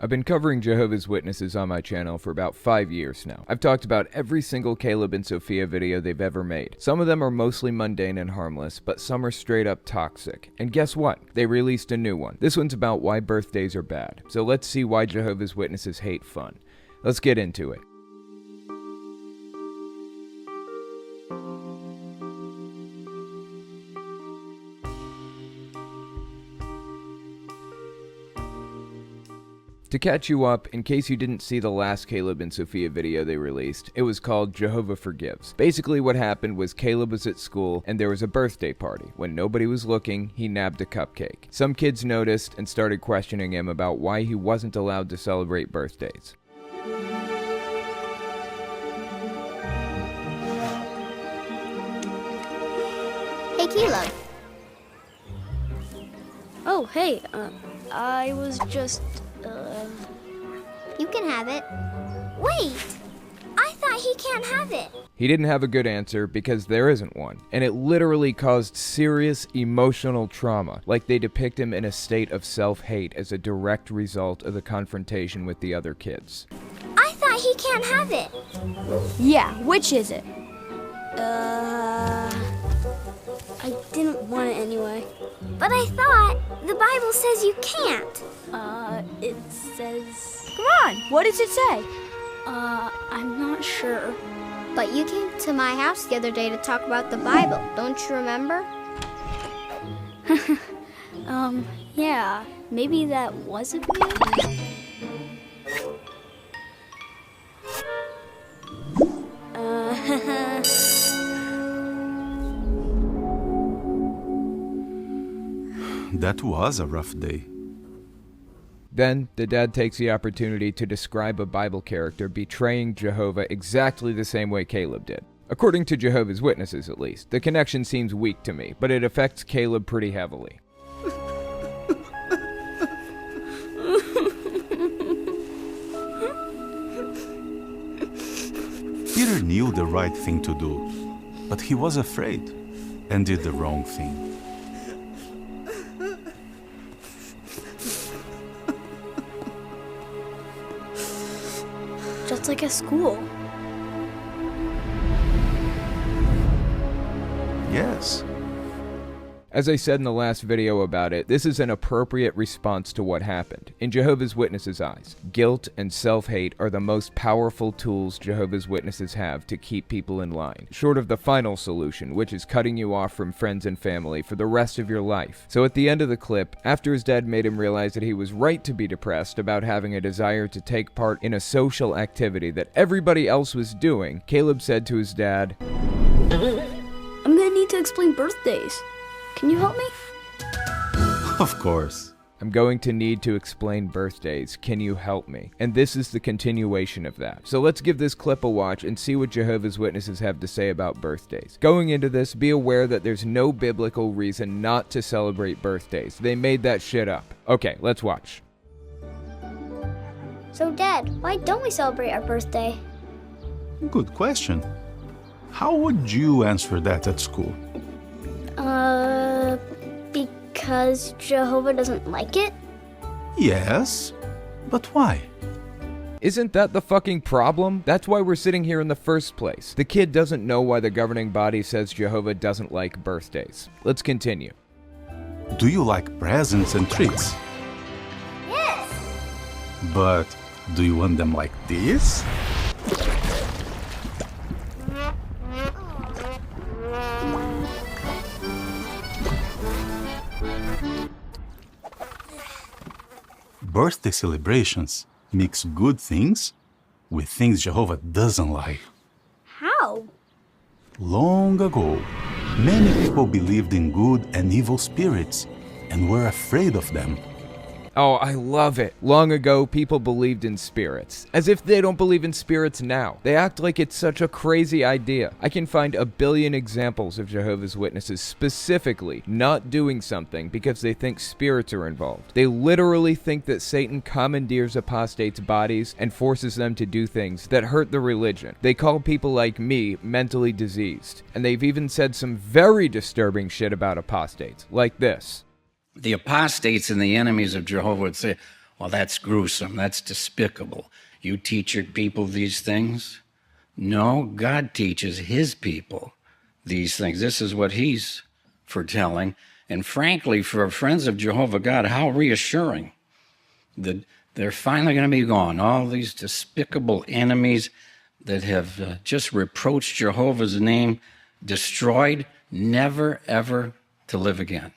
I've been covering Jehovah's Witnesses on my channel for about 5 years now. I've talked about every single Caleb and Sophia video they've ever made. Some of them are mostly mundane and harmless, but some are straight up toxic. And guess what? They released a new one. This one's about why birthdays are bad. So let's see why Jehovah's Witnesses hate fun. Let's get into it. To catch you up, in case you didn't see the last Caleb and Sophia video they released, it was called Jehovah Forgives. Basically what happened was Caleb was at school and there was a birthday party. When nobody was looking, he nabbed a cupcake. Some kids noticed and started questioning him about why he wasn't allowed to celebrate birthdays. Hey, Caleb. Oh, hey, I was just, You can have it. Wait! I thought he can't have it. He didn't have a good answer because there isn't one, and it literally caused serious emotional trauma, like they depict him in a state of self-hate as a direct result of the confrontation with the other kids. I thought he can't have it. Yeah, which is it? I didn't want it anyway. But I thought the Bible says you can't. It says... Come on, what does it say? I'm not sure. But you came to my house the other day to talk about the Bible, don't you remember? Yeah, maybe that wasn't me? That was a rough day. Then, the dad takes the opportunity to describe a Bible character betraying Jehovah exactly the same way Caleb did. According to Jehovah's Witnesses, at least, the connection seems weak to me, but it affects Caleb pretty heavily. Peter knew the right thing to do, but he was afraid and did the wrong thing. Just like at school. Yes. As I said in the last video about it, this is an appropriate response to what happened. In Jehovah's Witnesses' eyes, guilt and self-hate are the most powerful tools Jehovah's Witnesses have to keep people in line, short of the final solution, which is cutting you off from friends and family for the rest of your life. So at the end of the clip, after his dad made him realize that he was right to be depressed about having a desire to take part in a social activity that everybody else was doing, Caleb said to his dad, I'm gonna need to explain birthdays. Can you help me? Of course. I'm going to need to explain birthdays. Can you help me? And this is the continuation of that. So let's give this clip a watch and see what Jehovah's Witnesses have to say about birthdays. Going into this, be aware that there's no biblical reason not to celebrate birthdays. They made that shit up. Okay, let's watch. So, Dad, why don't we celebrate our birthday? Good question. How would you answer that at school? Because Jehovah doesn't like it? Yes, but why? Isn't that the fucking problem? That's why we're sitting here in the first place. The kid doesn't know why the governing body says Jehovah doesn't like birthdays. Let's continue. Do you like presents and treats? Yes! But do you want them like this? Birthday celebrations mix good things with things Jehovah doesn't like. How? Long ago, many people believed in good and evil spirits and were afraid of them. Oh, I love it. Long ago, people believed in spirits. As if they don't believe in spirits now. They act like it's such a crazy idea. I can find a billion examples of Jehovah's Witnesses specifically not doing something because they think spirits are involved. They literally think that Satan commandeers apostates' bodies and forces them to do things that hurt the religion. They call people like me mentally diseased. And they've even said some very disturbing shit about apostates, like this. The apostates and the enemies of Jehovah would say, Well, that's gruesome. That's despicable. You teach your people these things? No, God teaches his people these things. This is what he's foretelling. And frankly, for friends of Jehovah God, how reassuring that they're finally going to be gone. All these despicable enemies that have just reproached Jehovah's name, destroyed, never, ever to live again.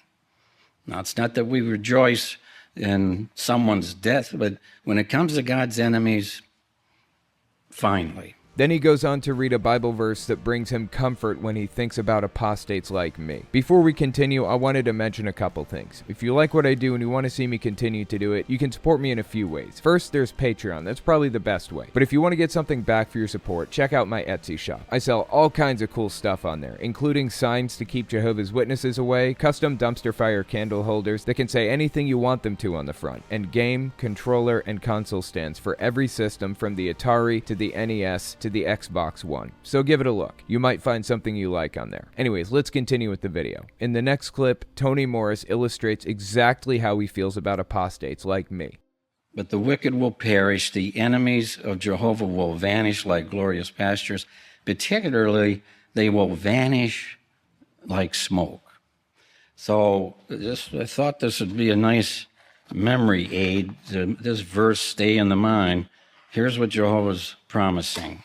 Now, it's not that we rejoice in someone's death, but when it comes to God's enemies, finally. Then he goes on to read a Bible verse that brings him comfort when he thinks about apostates like me. Before we continue, I wanted to mention a couple things. If you like what I do and you want to see me continue to do it, you can support me in a few ways. First, there's Patreon. That's probably the best way. But if you want to get something back for your support, check out my Etsy shop. I sell all kinds of cool stuff on there, including signs to keep Jehovah's Witnesses away, custom dumpster fire candle holders that can say anything you want them to on the front, and game, controller, and console stands for every system from the Atari to the NES to the Xbox One. So give it a look. You might find something you like on there. Anyways, let's continue with the video. In the next clip, Tony Morris illustrates exactly how he feels about apostates like me. But the wicked will perish, the enemies of Jehovah will vanish like glorious pastures. Particularly, they will vanish like smoke. So I thought this would be a nice memory aid, this verse stay in the mind. Here's what Jehovah's promising.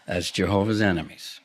As Jehovah's enemies,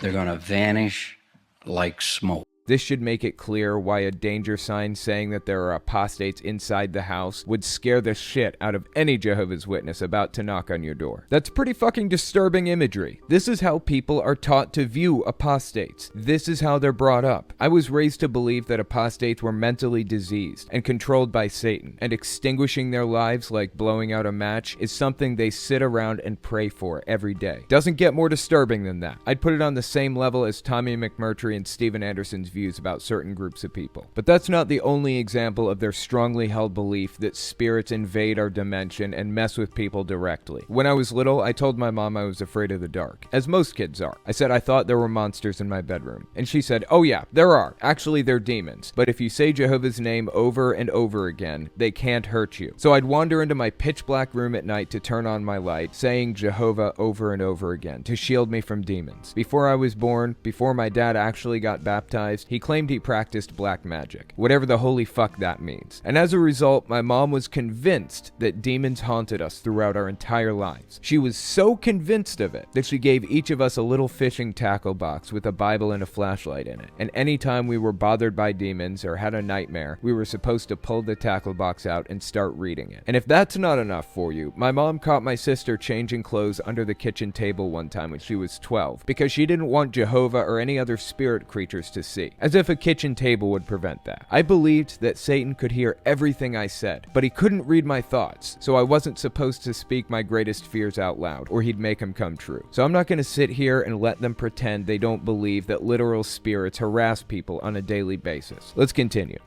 they're going to vanish like smoke. This should make it clear why a danger sign saying that there are apostates inside the house would scare the shit out of any Jehovah's Witness about to knock on your door. That's pretty fucking disturbing imagery. This is how people are taught to view apostates. This is how they're brought up. I was raised to believe that apostates were mentally diseased and controlled by Satan, and extinguishing their lives like blowing out a match is something they sit around and pray for every day. Doesn't get more disturbing than that. I'd put it on the same level as Tommy McMurtry and Steven Anderson's views about certain groups of people. But that's not the only example of their strongly held belief that spirits invade our dimension and mess with people directly. When I was little, I told my mom I was afraid of the dark, as most kids are. I said I thought there were monsters in my bedroom, and she said, "Oh yeah, there are. Actually, they're demons. But if you say Jehovah's name over and over again, they can't hurt you." So I'd wander into my pitch black room at night to turn on my light, saying Jehovah over and over again to shield me from demons. Before I was born, before my dad actually got baptized, he claimed he practiced black magic, whatever the holy fuck that means. And as a result, my mom was convinced that demons haunted us throughout our entire lives. She was so convinced of it that she gave each of us a little fishing tackle box with a Bible and a flashlight in it. And anytime we were bothered by demons or had a nightmare, we were supposed to pull the tackle box out and start reading it. And if that's not enough for you, my mom caught my sister changing clothes under the kitchen table one time when she was 12 because she didn't want Jehovah or any other spirit creatures to see. As if a kitchen table would prevent that. I believed that Satan could hear everything I said, but he couldn't read my thoughts, so I wasn't supposed to speak my greatest fears out loud, or he'd make them come true. So I'm not going to sit here and let them pretend they don't believe that literal spirits harass people on a daily basis. Let's continue.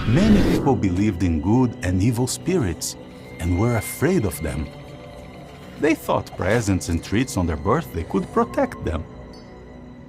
Many people believed in good and evil spirits and were afraid of them. They thought presents and treats on their birthday could protect them.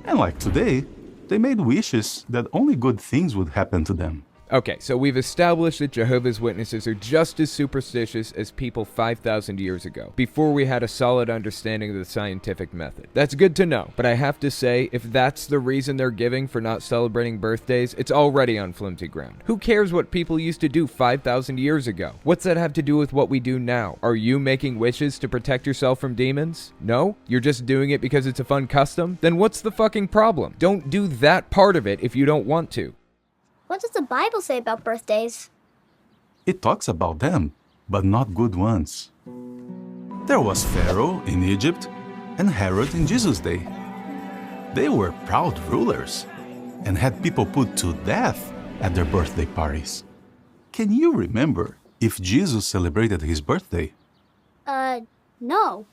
And like today, they made wishes that only good things would happen to them. Okay, so we've established that Jehovah's Witnesses are just as superstitious as people 5,000 years ago, before we had a solid understanding of the scientific method. That's good to know, but I have to say, if that's the reason they're giving for not celebrating birthdays, it's already on flimsy ground. Who cares what people used to do 5,000 years ago? What's that have to do with what we do now? Are you making wishes to protect yourself from demons? No? You're just doing it because it's a fun custom? Then what's the fucking problem? Don't do that part of it if you don't want to. What does the Bible say about birthdays? It talks about them, but not good ones. There was Pharaoh in Egypt and Herod in Jesus' day. They were proud rulers and had people put to death at their birthday parties. Can you remember if Jesus celebrated his birthday? No.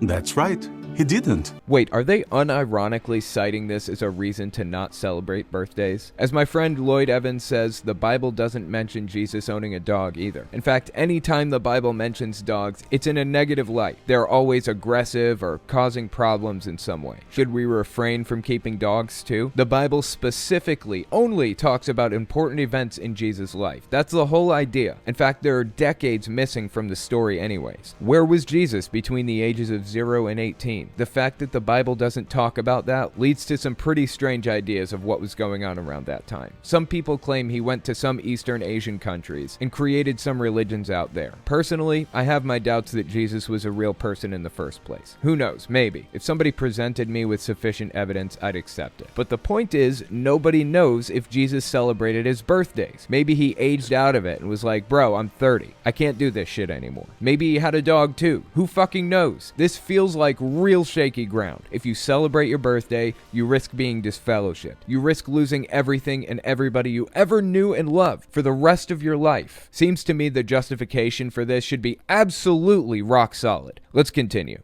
That's right. He didn't. Wait, are they unironically citing this as a reason to not celebrate birthdays? As my friend Lloyd Evans says, the Bible doesn't mention Jesus owning a dog either. In fact, anytime the Bible mentions dogs, it's in a negative light. They're always aggressive or causing problems in some way. Should we refrain from keeping dogs too? The Bible specifically only talks about important events in Jesus' life. That's the whole idea. In fact, there are decades missing from the story anyways. Where was Jesus between the ages of 0 and 18? The fact that the Bible doesn't talk about that leads to some pretty strange ideas of what was going on around that time. Some people claim he went to some Eastern Asian countries and created some religions out there. Personally, I have my doubts that Jesus was a real person in the first place. Who knows? Maybe. If somebody presented me with sufficient evidence, I'd accept it. But the point is, nobody knows if Jesus celebrated his birthdays. Maybe he aged out of it and was like, bro, I'm 30. I can't do this shit anymore. Maybe he had a dog too. Who fucking knows? This feels like real shaky ground. If you celebrate your birthday, you risk being disfellowshipped. You risk losing everything and everybody you ever knew and loved for the rest of your life. Seems to me the justification for this should be absolutely rock solid. Let's continue.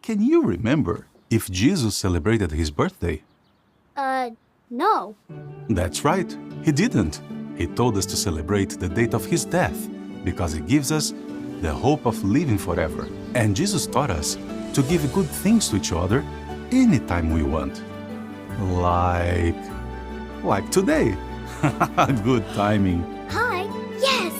Can you remember if Jesus celebrated his birthday? No. That's right, he didn't. He told us to celebrate the date of his death because it gives us the hope of living forever. And Jesus taught us to give good things to each other anytime we want. Like today. Good timing. Hi. Yes.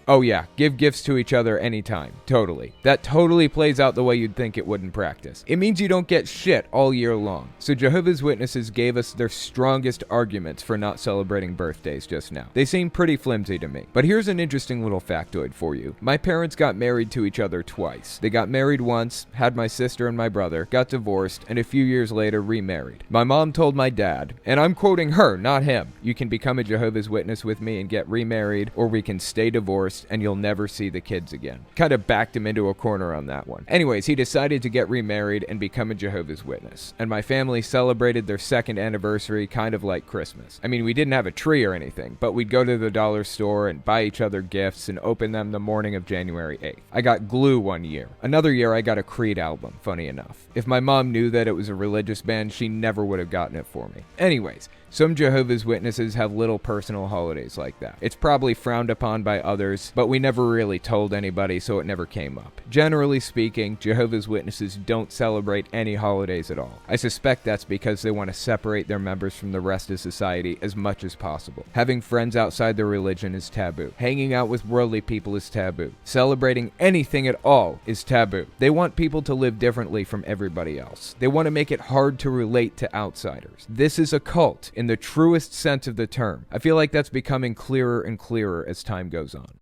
Oh yeah, give gifts to each other anytime. Totally. That totally plays out the way you'd think it would in practice. It means you don't get shit all year long. So Jehovah's Witnesses gave us their strongest arguments for not celebrating birthdays just now. They seem pretty flimsy to me. But here's an interesting little factoid for you. My parents got married to each other twice. They got married once, had my sister and my brother, got divorced, and a few years later remarried. My mom told my dad, and I'm quoting her, not him, you can become a Jehovah's Witness with me and get remarried, or we can stay divorced and you'll never see the kids again. Kind of backed him into a corner on that one. Anyways, he decided to get remarried and become a Jehovah's Witness. And my family celebrated their second anniversary kind of like Christmas. I mean, we didn't have a tree or anything, but we'd go to the dollar store and buy each other gifts and open them the morning of January 8th. I got glue one year. Another year, I got a Creed album, funny enough. If my mom knew that it was a religious band, she never would have gotten it for me. Anyways, some Jehovah's Witnesses have little personal holidays like that. It's probably frowned upon by others, but we never really told anybody, so it never came up. Generally speaking, Jehovah's Witnesses don't celebrate any holidays at all. I suspect that's because they want to separate their members from the rest of society as much as possible. Having friends outside their religion is taboo. Hanging out with worldly people is taboo. Celebrating anything at all is taboo. They want people to live differently from everybody else. They want to make it hard to relate to outsiders. This is a cult in the truest sense of the term. I feel like that's becoming clearer and clearer as time goes on.